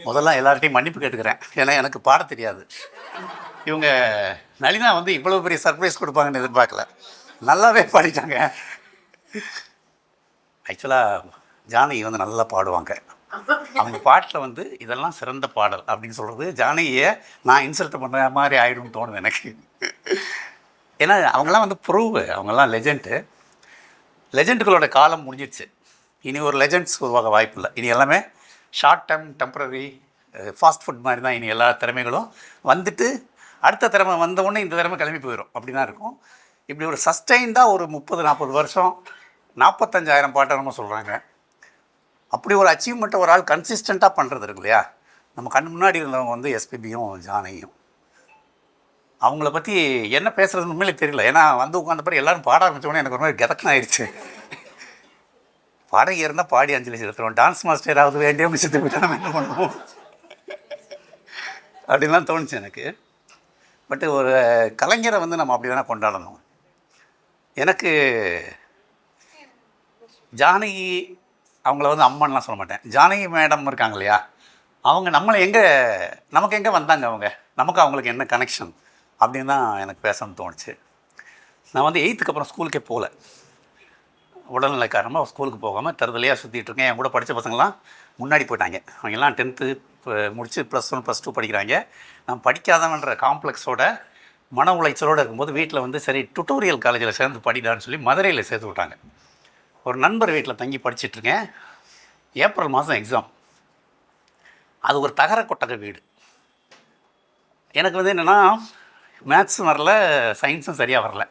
முதல்ல எல்லார்ட்டையும் மன்னிப்பு கேட்டுக்கிறேன். ஏன்னா எனக்கு பாட தெரியாது. இவங்க நளினா வந்து இவ்வளோ பெரிய சர்ப்ரைஸ் கொடுப்பாங்கன்னு எதிர்பார்க்கல. நல்லாவே பாடிட்டாங்க. ஆக்சுவலாக ஜானகி வந்து நல்லா பாடுவாங்க. அவங்க பாட்டில் வந்து இதெல்லாம் சிறந்த பாடல் அப்படின்னு சொல்கிறது ஜானகியை நான் இன்சல்ட் பண்ணுற மாதிரி ஆகிடும்னு தோணுது எனக்கு. ஏன்னா அவங்களாம் வந்து ப்ரூவ், அவங்கெல்லாம் லெஜெண்டுகளோட காலம் முடிஞ்சிடுச்சு. இனி ஒரு லெஜெண்ட்ஸ் உருவாக வாய்ப்பு இல்லை. இனி எல்லாமே short time temporary fast food மாதிரி தான். இனி எல்லா திறமைகளும் வந்துட்டு அடுத்த திறமை வந்தவுடனே இந்த திறமை கிளம்பி போயிடும். அப்படி தான் இருக்கும். இப்படி ஒரு சஸ்டெயின்டாக ஒரு 30-40 வருஷம் 45,000 பாட்டரமாக சொல்கிறாங்க. அப்படி ஒரு அச்சீவ்மெண்ட்டை ஒரு ஆள் கன்சிஸ்டண்ட்டாக பண்ணுறது இருக்கு இல்லையா. நம்ம கண் முன்னாடி இருந்தவங்க வந்து எஸ்பிபியும் ஜானகியும். அவங்கள பற்றி என்ன பேசுகிறதுன்னு உண்மையிலே தெரியல. ஏன்னா வந்து உட்காந்த பிறகு எல்லோரும் பாட ஆரம்பித்தோடனே எனக்கு ஒரு மாதிரி கதக்கன் ஆயிடுச்சு. பாடகி இருந்தால் பாடி அஞ்சலி செலுத்துகிறோம், டான்ஸ் மாஸ்டர் ஏதாவது வேண்டியவங்க செத்து போயிட்டா நம்ம என்ன பண்ணுவோம் அப்படின்லாம் தோணுச்சு எனக்கு. பட்டு ஒரு கலைஞரை வந்து நம்ம அப்படி தானே கொண்டாடணும். எனக்கு ஜானகி அவங்கள வந்து அம்மானெலாம் சொல்ல மாட்டேன். ஜானகி மேடம் இருக்காங்க இல்லையா, அவங்க நம்மளை நமக்கு எங்கே வந்தாங்க, நமக்கு அவங்களுக்கு என்ன கனெக்ஷன் அப்படின்னு தான் எனக்கு பேசணும்னு தோணுச்சு. நான் வந்து 8th அப்புறம் ஸ்கூலுக்கே போகல. உடல்நிலை காரணமாக ஸ்கூலுக்கு போகாமல் தருதலையாக சுற்றிட்டுருக்கேன். என் கூட படித்த பசங்களாம் முன்னாடி போயிட்டாங்க. அவங்கெல்லாம் 10th முடித்து +1 +2 படிக்கிறாங்க. நான் படிக்காதவன்ற காம்ப்ளெக்ஸோட மன உளைச்சலோடு இருக்கும்போது வீட்டில் வந்து சரி டுட்டோரியல் காலேஜில் சேர்ந்து படிடான்னு சொல்லி மதுரையில் சேர்த்து விட்டாங்க. ஒரு நண்பர் வீட்டில் தங்கி படிச்சுட்ருக்கேன். ஏப்ரல் மாதம் எக்ஸாம். அது ஒரு தகர கொட்டகை வீடு. எனக்கு வந்து என்னென்னா மேத்ஸும் வரல, சயின்ஸும் சரியாக வரல.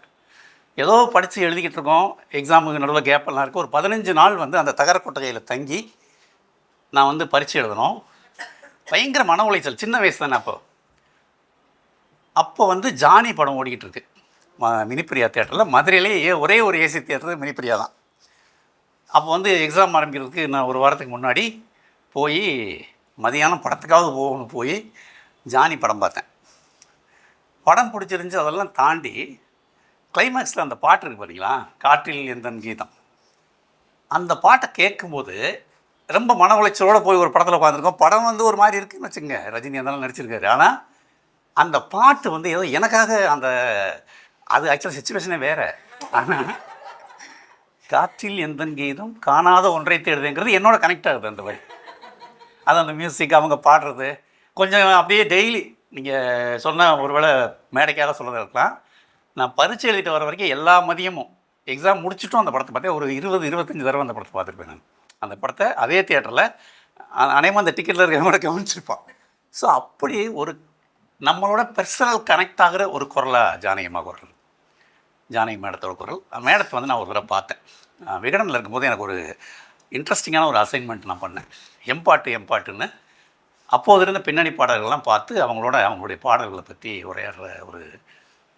ஏதோ படித்து எழுதிக்கிட்டு இருக்கோம். எக்ஸாமுக்கு நடுவில் கேப்பெல்லாம் இருக்குது. ஒரு 15 நாள் வந்து அந்த தகர கொட்டகையில் தங்கி நான் வந்து பரீட்சை எழுதணும். பயங்கர மன உளைச்சல். சின்ன வயசு தானே. அப்போ வந்து ஜானி படம் ஓடிக்கிட்டு இருக்கு மினிப்பிரியா தேட்டரில். மதுரையிலேயே ஒரே ஒரு ஏசி தேட்டர் மினிப்பிரியா தான். அப்போ வந்து எக்ஸாம் ஆரம்பிக்கிறதுக்கு நான் ஒரு வாரத்துக்கு முன்னாடி போய் மதியானம் படத்துக்காவது போகணும் போய் ஜானி படம் பார்த்தேன். படம் பிடிச்சிருந்துச்சி. அதெல்லாம் தாண்டி கிளைமேக்ஸில் அந்த பாட்டு இருக்குது பார்த்தீங்களா, காற்றில் எந்தன் கீதம். அந்த பாட்டை கேட்கும்போது ரொம்ப மன உளைச்சலோடு போய் ஒரு படத்தில் உட்காந்துருக்கோம். படம் வந்து ஒரு மாதிரி இருக்குதுன்னு வச்சுங்க, ரஜினி அதெல்லாம் நடிச்சிருக்காரு. ஆனால் அந்த பாட்டு வந்து ஏதோ எனக்காக அது ஆக்சுவலாக சிச்சுவேஷனே வேறு. ஆனால் காற்றில் எந்தன் கீதம் காணாத ஒன்றை தேடுதுங்கிறது என்னோட கனெக்ட் ஆகுது. அந்த வழி அது அந்த மியூசிக் அவங்க பாடுறது கொஞ்சம் அப்படியே டெய்லி நீங்கள் சொன்னால் ஒருவேளை மேடைக்காக சொல்கிறதா இருக்கலாம். நான் பரீட்சை எழுதிட்டு வர வரைக்கும் எல்லா மதியமும் எக்ஸாம் முடிச்சுட்டும் அந்த படத்தை பார்த்தேன். ஒரு 20-25 தடவை அந்த படத்தை பார்த்துருப்பேன் நான். அந்த படத்தை அதே தியேட்டரில் அநேகமாக அந்த டிக்கெட்டில் இருக்கிறவங்களோட கவனிச்சிருப்பான். ஸோ அப்படி ஒரு நம்மளோட பர்சனல் கனெக்ட் ஆகிற ஒரு குரலாக ஜானகியம்மா குரல், ஜானகி மேடத்தோட குரல். மேடத்தை வந்து நான் ஒரு தடவை பார்த்தேன். விகடனில் இருக்கும்போது எனக்கு ஒரு இன்ட்ரெஸ்டிங்கான ஒரு அசைன்மெண்ட் நான் பண்ணேன். எம்பாட்டுன்னு அப்போது இருந்த பின்னணி பாடல்கள்லாம் பார்த்து அவங்களுடைய பாடல்களை பற்றி உரையாடுற ஒரு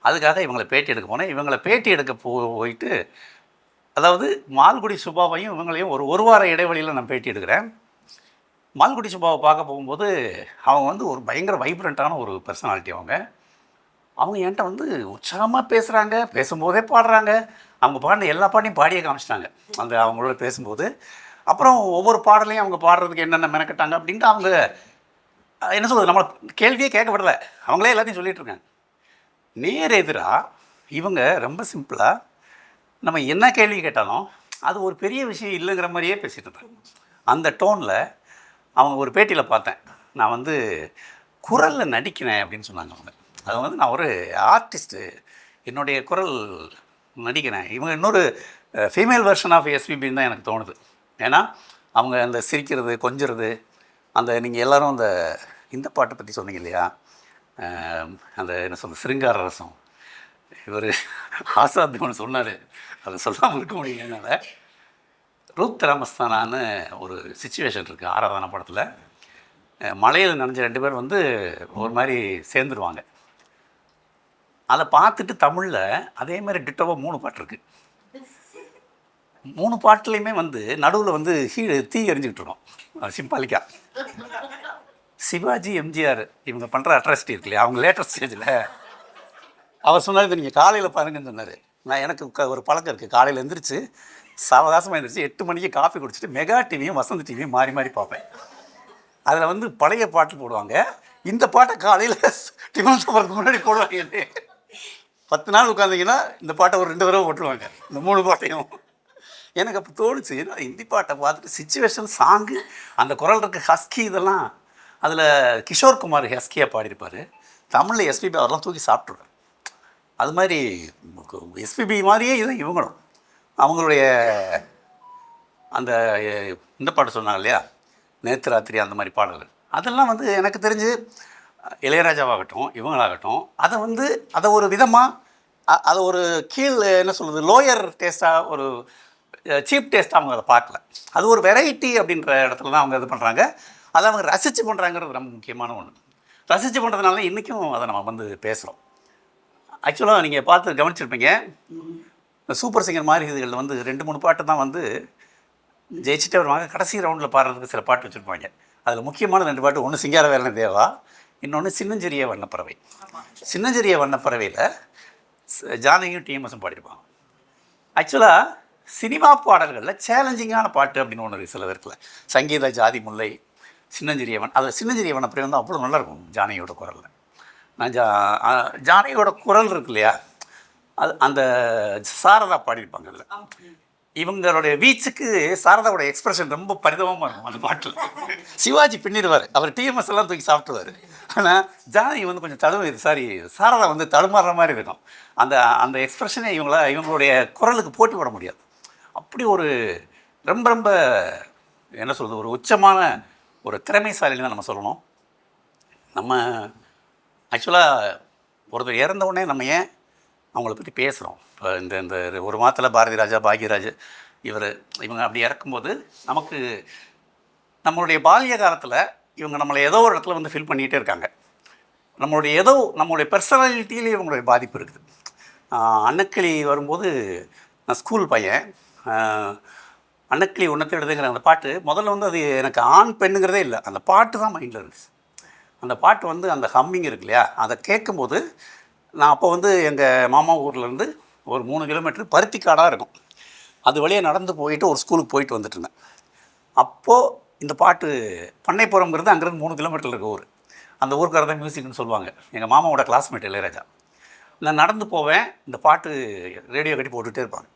அதுக்காக இவங்களை பேட்டி எடுக்க போனேன். இவங்களை பேட்டி எடுக்க போயிட்டு அதாவது மால்குடி சுபாவையும் இவங்களையும் ஒரு வார இடைவெளியில் நான் பேட்டி எடுக்கிறேன். மால்குடி சுபாவை பார்க்க போகும்போது அவங்க வந்து ஒரு பயங்கர வைப்ரண்ட்டான ஒரு பர்சனாலிட்டி. அவங்க என்கிட்ட வந்து உற்சாகமாக பேசுகிறாங்க, பேசும்போதே பாடுறாங்க. அவங்க பாடின எல்லா பாட்டையும் பாடியே காமிச்சிட்டாங்க அவங்களோட பேசும்போது. அப்புறம் ஒவ்வொரு பாடலையும் அவங்க பாடுறதுக்கு என்னென்ன மெனக்கட்டாங்க அப்படின்ட்டு அவங்க என்ன சொல்கிறது, நம்மளை கேள்வியே கேட்கப்படலை, அவங்களே எல்லாத்தையும் சொல்லிகிட்ருக்காங்க. நேர் எதிராக இவங்க ரொம்ப சிம்பிளாக நம்ம என்ன கேள்வி கேட்டாலும் அது ஒரு பெரிய விஷயம் இல்லைங்கிற மாதிரியே பேசிகிட்டு இருந்தாங்க. அந்த டோனில் அவங்க ஒரு பேட்டியில் பார்த்தேன். நான் வந்து குரலில் நடிக்கிறேன் அப்படின்னு சொன்னாங்க அவங்க. அது வந்து நான் ஒரு ஆர்டிஸ்ட்டு, என்னுடைய குரல் நடிக்கிறேன். இவங்க இன்னொரு ஃபீமேல் வெர்ஷன் ஆஃப் எஸ்பிபின்னு தான் எனக்கு தோணுது. ஏன்னா அவங்க அந்த சிரிக்கிறது கொஞ்சிறது நீங்கள் எல்லோரும் இந்த பாட்டை பற்றி சொன்னீங்க இல்லையா, என்ன சொல்ல சிருங்கார ரசம். இவர் ஆசாத் ஒன்று சொன்னார், அதை சொல்லாமல் இருக்க முடியும். என்னால் ரூத் ராமஸ்தானான்னு ஒரு சிச்சுவேஷன் இருக்குது ஆராதனா படத்தில். மலையில் நனைஞ்ச 2 பேர் வந்து ஒரு மாதிரி சேர்ந்துருவாங்க. அதை பார்த்துட்டு தமிழில் அதே மாதிரி டிட்டோவாக 3 பாட்டு இருக்குது. 3 பாட்டுலேயுமே வந்து நடுவில் வந்து தீ எரிஞ்சிக்கிட்டு இருக்கோம். சிம்பாலிக்கா சிவாஜி எம்ஜிஆர் இவங்க பண்ணுற அட்ராசிட்டி இருக்கு இல்லையா, அவங்க லேட்டஸ்ட் ஸ்டேஜில் அவர் சொன்னார், இது நீங்கள் காலையில் பாருங்கன்னு சொன்னார். எனக்கு ஒரு பழக்கம் இருக்குது, காலையில் எழுந்திரிச்சு சாவகாசமாக எழுந்திரிச்சு 8 மணிக்கு காஃபி குடிச்சிட்டு மெகா டிவியும் வசந்த் டிவியும் மாறி மாறி பார்ப்பேன். அதில் வந்து பழைய பாட்டு போடுவாங்க. இந்த பாட்டை காலையில் டிஃபன் சாப்பிட்றதுக்கு முன்னாடி போடுவாங்க. 10 நாள் உட்காந்திங்கன்னா இந்த பாட்டை ஒரு 2 தடவை போட்டுருவாங்க, இந்த 3 பாட்டையும். எனக்கு அப்போ தோணுச்சு, ஏன்னா ஹிந்தி பாட்டை பார்த்துட்டு சிச்சுவேஷன் சாங்கு, அந்த குரல் இருக்க ஹஸ்கி இதெல்லாம். அதில் கிஷோர் குமார் ஹஸ்கியாக பாடியிருப்பார். தமிழில் எஸ்பிபி அவரெல்லாம் தூக்கி சாப்பிட்ருவார். அது மாதிரி எஸ்பிபி மாதிரியே இது இவங்களும் அவங்களுடைய அந்த இந்த பாட்டு சொன்னாங்க இல்லையா, நேற்று ராத்திரி, அந்த மாதிரி பாடல்கள் அதெல்லாம் வந்து எனக்கு தெரிஞ்சு இளையராஜாவாகட்டும் இவங்களாகட்டும் அதை ஒரு விதமாக அதை ஒரு கீழ் என்ன சொல்கிறது, லோயர் டேஸ்ட்டாக, ஒரு சீப் டேஸ்ட்டாக அவங்க அதை பார்க்கல. அது ஒரு வெரைட்டி அப்படின்ற இடத்துல தான் அவங்க இது பண்ணுறாங்க. அதை அவங்க ரசித்து பண்ணுறாங்கிறது ரொம்ப முக்கியமான ஒன்று. ரசித்து பண்ணுறதுனால இன்றைக்கும் அதை நம்ம வந்து பேசுகிறோம். ஆக்சுவலாக நீங்கள் பார்த்து கவனிச்சிருப்பீங்க, சூப்பர் சிங்கர் மாதிரி இதுகளில் வந்து 2-3 பாட்டு தான் வந்து ஜெயிச்சுட்டே வருவாங்க. கடைசி ரவுண்டில் பாடுறதுக்கு சில பாட்டு வச்சுருப்பாங்க. அதில் முக்கியமான 2 பாட்டு, ஒன்று சிங்காரவேலன் தேவா, இன்னொன்று சின்னஞ்சிறிய வண்ணப்பறவை. சின்னஞ்சிறிய வண்ணப்பறவையில் ஜானகியும் டிஎம்எஸும் பாடியிருப்பாங்க. ஆக்சுவலாக சினிமா பாடல்களில் சேலஞ்சிங்கான பாட்டு அப்படின்னு ஒன்று சில இருக்குல்ல, சங்கீத ஜாதி முல்லை, சின்னஞ்சிறியவன். அது சின்னஞ்சிறிய வண்ணப்பறவை வந்து அவ்வளோ நல்லாயிருக்கும் ஜானகியோட குரலில். நான் ஜானகியோட குரல் இருக்கு இல்லையா, அது அந்த சாரதா பாடியிருப்பாங்க. அதில் இவங்களுடைய வீச்சுக்கு சாரதாவோட எக்ஸ்பிரஷன் ரொம்ப பரிதமாக இருக்கும் அந்த பாட்டில். சிவாஜி பின்னிடுவார், அவர் டிஎம்எஸ் எல்லாம் தூக்கி சாப்பிட்டுவார். ஆனால் ஜானகி வந்து கொஞ்சம் சாரதா வந்து தடுமாறுற மாதிரி இருக்கும். அந்த அந்த எக்ஸ்பிரஷனை இவங்களுடைய குரலுக்கு போட்டி போட முடியாது. அப்படி ஒரு ரொம்ப ரொம்ப என்ன சொல்கிறது, ஒரு உச்சமான ஒரு திறமைசாலின்னு தான் நம்ம சொல்லணும். நம்ம ஆக்சுவலாக ஒருத்தர் இறந்த உடனே நம்ம ஏன் அவங்கள பற்றி பேசுகிறோம்? இப்போ இந்த ஒரு மாதத்தில் பாரதி ராஜா, பாக்யராஜ், இவங்க அப்படி இறக்கும்போது நமக்கு நம்மளுடைய பால்ய காலத்தில் இவங்க நம்மளை ஏதோ ஒரு இடத்துல வந்து ஃபில் பண்ணிகிட்டே இருக்காங்க. நம்மளுடைய பர்சனாலிட்டியிலே இவங்களுடைய பாதிப்பு இருக்குது. அன்னக்கிளி வரும்போது, நான் ஸ்கூல் பையன், அன்னக்கிளி உன்னத்தை எழுதுங்கிற அந்த பாட்டு முதல்ல வந்து அது எனக்கு ஆண் பெண்ணுங்கிறதே இல்லை, அந்த பாட்டு தான் மைண்டில் இருந்துச்சு. அந்த பாட்டு வந்து அந்த ஹம்மிங் இருக்கு இல்லையா, அதை கேட்கும்போது நான் அப்போ வந்து எங்கள் மாமா ஊர்லேருந்து ஒரு 3 கிலோமீட்டர் பருத்திக்காடாக இருக்கும், அது வழியாக நடந்து போயிட்டு ஒரு ஸ்கூலுக்கு போயிட்டு வந்துட்டுருந்தேன். அப்போது இந்த பாட்டு, பண்ணைப்புறம்ங்கிறது அங்கேருந்து 3 கிலோமீட்டரில் இருக்க ஊர். அந்த ஊருக்கார தான் மியூசிக்னு சொல்லுவாங்க. எங்கள் மாமாவோட கிளாஸ்மேட் இளையராஜா. நான் நடந்து போவேன், இந்த பாட்டு ரேடியோ கட்டி போட்டுகிட்டே இருப்பாங்க.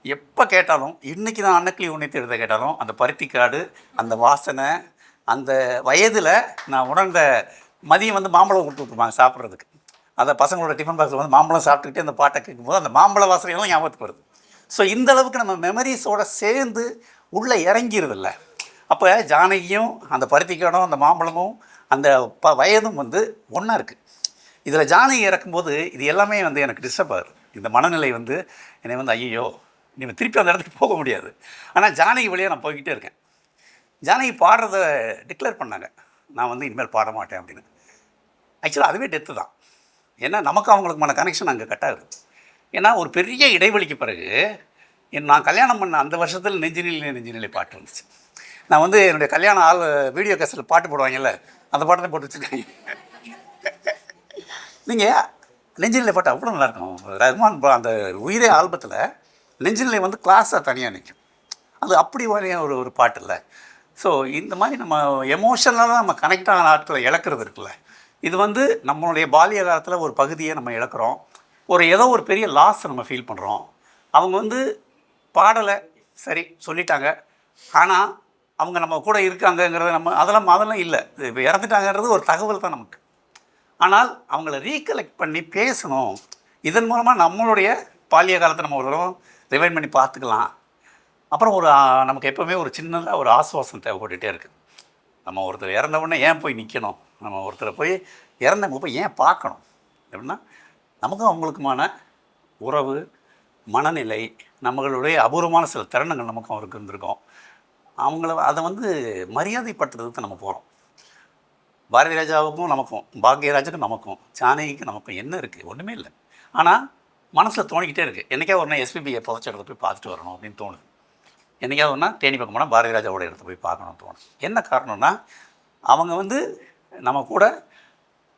எப்போ கேட்டாலும், இன்றைக்கி நான் அன்னக்கிளி உன்னித்து எழுத கேட்டாலும், அந்த பருத்திக்காடு, அந்த வாசனை, அந்த வயதில் நான் உணர்ந்த மதியம் வந்து மாம்பழம் கொடுத்து விட்டுருப்பாங்க சாப்பிட்றதுக்கு. அதை பசங்களோட டிஃபன் பாக்ஸில் வந்து மாம்பழம் சாப்பிட்டுக்கிட்டே அந்த பாட்டை கேட்கும்போது அந்த மாம்பழ வாசனையெல்லாம் ஞாபகத்துக்கு வருது. ஸோ இந்த அளவுக்கு நம்ம மெமரிஸோடு சேர்ந்து உள்ளே இறங்கிடுதில்ல. அப்போ ஜானகியும் அந்த பருத்திக்காடும் அந்த மாம்பழமும் அந்த வயதும் வந்து ஒன்றா இருக்குது. இதில் ஜானகி இறக்கும்போது இது எல்லாமே வந்து எனக்கு டிஸ்டர்ப் ஆகுது. இந்த மனநிலை வந்து என்னை வந்து ஐயோ நீங்கள் திருப்பி அந்த இடத்துக்கு போக முடியாது. ஆனால் ஜானகி வழியாக நான் போய்கிட்டே இருக்கேன். ஜானகி பாடுறத டிக்ளேர் பண்ணாங்க, நான் வந்து இனிமேல் பாட மாட்டேன் அப்படின்னு. ஆக்சுவலாக அதுவே டெத்து தான். ஏன்னா நமக்கு அவங்களுக்குமான கனெக்ஷன் அங்கே கட் ஆகுது. ஏன்னா ஒரு பெரிய இடைவெளிக்கு பிறகு நான் கல்யாணம் பண்ண அந்த வருஷத்தில் நெஞ்சினிலே பாட்டு இருந்துச்சு. நான் வந்து என்னுடைய கல்யாண வீடியோ கேசட்டில் பாட்டு போடுவாங்கல்ல, அந்த பாட்டை தான் போட்டு வச்சுருக்காங்க. நீங்கள் நெஞ்சினிலை பாட்டு அவ்வளோ நல்லாயிருக்கும். ரஹ்மான் அந்த உயிரே ஆல்பத்தில் நெஞ்சினிலை வந்து கிளாஸாக தனியாக நிற்கும். அது அப்படி வரையும் ஒரு பாட்டு இல்லை. ஸோ இந்த மாதிரி நம்ம எமோஷனலாக நம்ம கனெக்ட் ஆன ஆட்களை இழக்கிறது இருக்குல்ல, இது வந்து நம்மளுடைய பால்ய காலத்தில் ஒரு பகுதியை நம்ம இழக்கிறோம். ஏதோ ஒரு பெரிய லாஸ் நம்ம ஃபீல் பண்ணுறோம். அவங்க வந்து பாடலை சரி சொல்லிட்டாங்க, ஆனால் அவங்க நம்ம கூட இருக்காங்கங்கிறத அதெல்லாம் இல்லை. இப்போ இறந்துட்டாங்கன்றது ஒரு தகவல் தான் நமக்கு. ஆனால் அவங்கள ரீகலெக்ட் பண்ணி பேசணும். இதன் மூலமாக நம்மளுடைய பால்ய காலத்தை நம்ம ஒரு தடவை ரிவைண்ட் பண்ணி பார்த்துக்கலாம். அப்புறம் நமக்கு எப்போவுமே ஒரு சின்னதாக ஒரு ஆசுவாசம் தேவைப்பட்டுகிட்டே இருக்குது. நம்ம ஒருத்தர் இறந்தவுடனே ஏன் போய் நிற்கணும், நம்ம ஒருத்தரை போய் இறந்தவங்க போய் ஏன் பார்க்கணும் அப்படின்னா, நமக்கும் அவங்களுக்குமான உறவு, மனநிலை, நம்மளுடைய அபூர்வமான சில தருணங்கள் நமக்கும் அவருக்கு இருந்திருக்கோம். அதை வந்து மரியாதைப்படுத்துறதுக்கு நம்ம போகிறோம். பாரதி ராஜாவுக்கும் நமக்கும், பாக்யராஜுக்கும் நமக்கும், ஜானகிக்கும் நமக்கும் என்ன இருக்குது? ஒன்றுமே இல்லை. ஆனால் மனசில் தோணிக்கிட்டே இருக்குது, என்றைக்காவது ஒரு நாள் எஸ்பிபியை புதைச்ச இடத்த போய் பார்த்துட்டு வரணும் அப்படின்னு தோணுது. என்றைக்காவது ஒன்றா தேனி பக்கம் போனால் பாரதி ராஜாவோட இடத்த போய் பார்க்கணும்னு தோணும். என்ன காரணம்னா, அவங்க வந்து நம்ம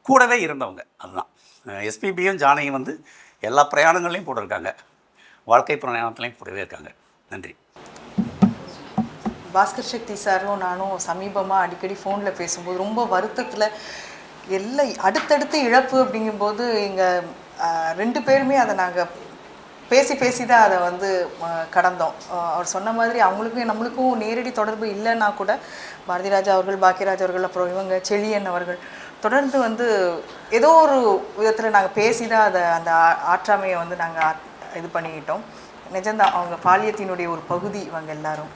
கூடவே இருந்தவங்க. அதுதான் எஸ்பிபியும் ஜானகியும் வந்து எல்லா பிரயாணங்கள்லையும் கூட இருக்காங்க, வாழ்க்கை பிரயாணத்துலேயும் கூடவே இருக்காங்க. நன்றி. பாஸ்கர் சக்தி சாரும் நானும் சமீபமாக அடிக்கடி ஃபோனில் பேசும்போது ரொம்ப வருத்தத்தில் அடுத்தடுத்து இழப்பு அப்படிங்கும்போது எங்கள் 2 பேருமே அதை நாங்கள் பேசி தான் அதை வந்து கடந்தோம். அவர் சொன்ன மாதிரி அவங்களுக்கும் நம்மளுக்கும் நேரடி தொடர்பு இல்லைன்னா கூட பாரதிராஜா அவர்கள், பாக்கியராஜ் அவர்கள், அப்புறம் இவங்க செழியன் அவர்கள் தொடர்ந்து வந்து ஏதோ ஒரு விதத்தில் நாங்கள் பேசி தான் அதை அந்த ஆற்றாமையை வந்து நாங்கள் இது பண்ணிக்கிட்டோம். நிஜம்தான், அவங்க பாலியத்தினுடைய ஒரு பகுதி இவங்க எல்லாரும்.